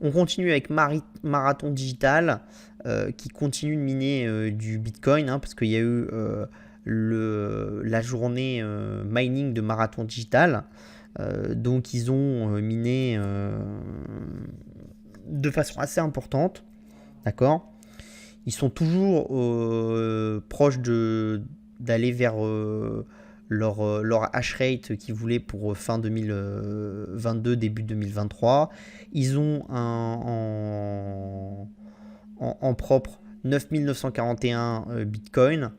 On continue avec Marathon Digital qui continue de miner du Bitcoin parce qu'il y a eu la journée mining de Marathon Digital. Donc ils ont miné de façon assez importante. D'accord. Ils sont toujours proches d'aller vers leur hash rate qu'ils voulaient pour fin 2022, début 2023. Ils ont en propre 9941 Bitcoin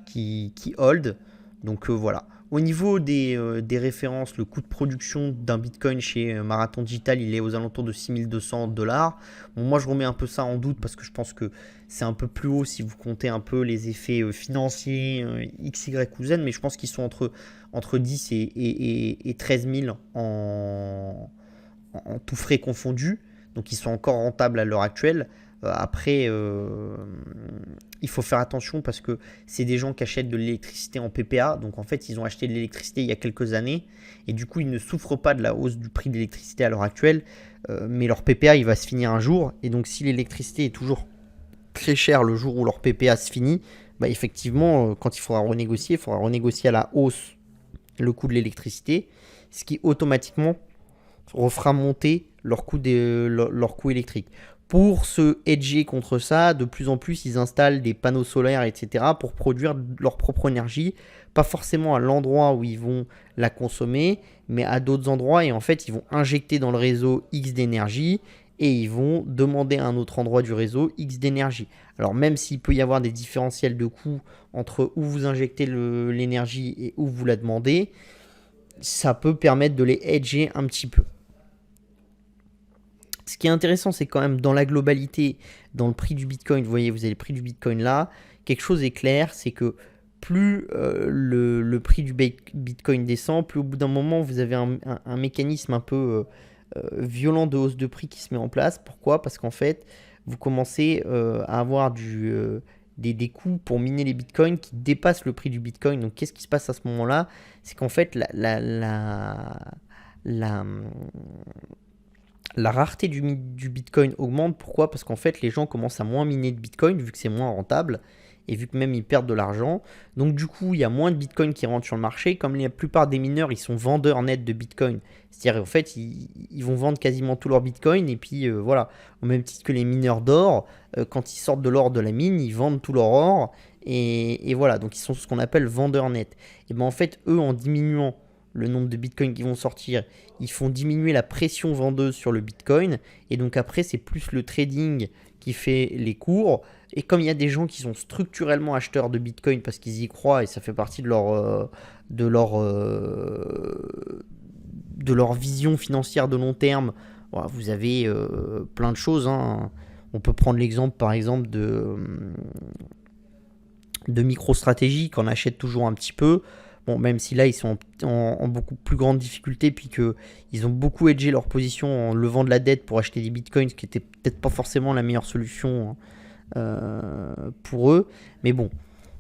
qui hold. Donc voilà. Au niveau des références, le coût de production d'un Bitcoin chez Marathon Digital, il est aux alentours de 6200 $. Bon, moi, je remets un peu ça en doute parce que je pense que c'est un peu plus haut si vous comptez un peu les effets financiers X, Y ou Z, mais je pense qu'ils sont entre 10 et 13 000 en tout frais confondus. Donc, ils sont encore rentables à l'heure actuelle. Après, il faut faire attention parce que c'est des gens qui achètent de l'électricité en PPA. Donc en fait, ils ont acheté de l'électricité il y a quelques années et du coup, ils ne souffrent pas de la hausse du prix de l'électricité à l'heure actuelle. Mais leur PPA, il va se finir un jour. Et donc, si l'électricité est toujours très chère le jour où leur PPA se finit, bah effectivement, quand il faudra renégocier à la hausse le coût de l'électricité, ce qui automatiquement refera monter leur coût électrique. Pour se hedger contre ça, de plus en plus, ils installent des panneaux solaires, etc. pour produire leur propre énergie. Pas forcément à l'endroit où ils vont la consommer, mais à d'autres endroits. Et en fait, ils vont injecter dans le réseau X d'énergie et ils vont demander à un autre endroit du réseau X d'énergie. Alors même s'il peut y avoir des différentiels de coûts entre où vous injectez l'énergie et où vous la demandez, ça peut permettre de les hedger un petit peu. Ce qui est intéressant, c'est quand même dans la globalité, dans le prix du Bitcoin, vous voyez, vous avez le prix du Bitcoin là, quelque chose est clair, c'est que plus le prix du Bitcoin descend, plus au bout d'un moment, vous avez un mécanisme un peu violent de hausse de prix qui se met en place. Pourquoi ? Parce qu'en fait, vous commencez à avoir des coûts pour miner les bitcoins qui dépassent le prix du bitcoin. Donc qu'est-ce qui se passe à ce moment-là ? C'est qu'en fait, la la rareté du Bitcoin augmente. Pourquoi ? Parce qu'en fait, les gens commencent à moins miner de Bitcoin vu que c'est moins rentable et vu que même ils perdent de l'argent. Donc du coup, il y a moins de Bitcoin qui rentrent sur le marché. Comme la plupart des mineurs, ils sont vendeurs nets de Bitcoin. C'est-à-dire, en fait, ils vont vendre quasiment tout leur Bitcoin. Et puis voilà, au même titre que les mineurs d'or, quand ils sortent de l'or de la mine, ils vendent tout leur or. Et voilà, donc ils sont ce qu'on appelle vendeurs nets. Et ben en fait, eux, en diminuant le nombre de bitcoins qui vont sortir, ils font diminuer la pression vendeuse sur le bitcoin. Et donc après, c'est plus le trading qui fait les cours. Et comme il y a des gens qui sont structurellement acheteurs de bitcoin parce qu'ils y croient et ça fait partie de leur vision financière de long terme, voilà, vous avez plein de choses. On peut prendre l'exemple par exemple de MicroStrategy qu'on achète toujours un petit peu. Bon, même si là ils sont en beaucoup plus grande difficulté puis qu'ils ont beaucoup hedgé leur position en levant de la dette pour acheter des bitcoins, ce qui était peut-être pas forcément la meilleure solution pour eux. Mais bon,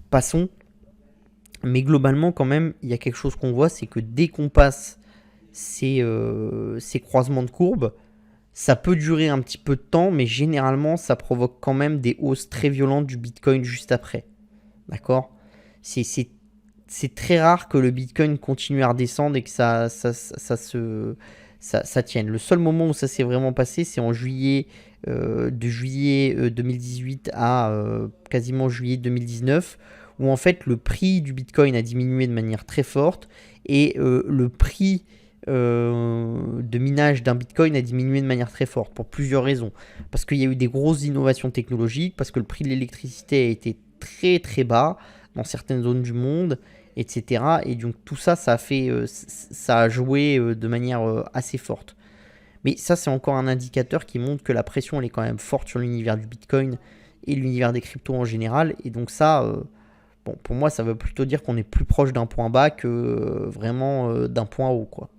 passons. Mais globalement quand même, il y a quelque chose qu'on voit, c'est que dès qu'on passe ces croisements de courbes, ça peut durer un petit peu de temps, mais généralement ça provoque quand même des hausses très violentes du bitcoin juste après. D'accord ? C'est très rare que le Bitcoin continue à redescendre et que ça tienne. Le seul moment où ça s'est vraiment passé, c'est en juillet, de juillet 2018 à quasiment juillet 2019, où en fait le prix du Bitcoin a diminué de manière très forte et le prix de minage d'un Bitcoin a diminué de manière très forte pour plusieurs raisons. Parce qu'il y a eu des grosses innovations technologiques, parce que le prix de l'électricité a été très très bas dans certaines zones du monde, etc. Et donc tout ça, ça a joué de manière assez forte. Mais ça, c'est encore un indicateur qui montre que la pression, elle est quand même forte sur l'univers du Bitcoin et l'univers des cryptos en général. Et donc ça, bon, pour moi, ça veut plutôt dire qu'on est plus proche d'un point bas que vraiment d'un point haut, quoi.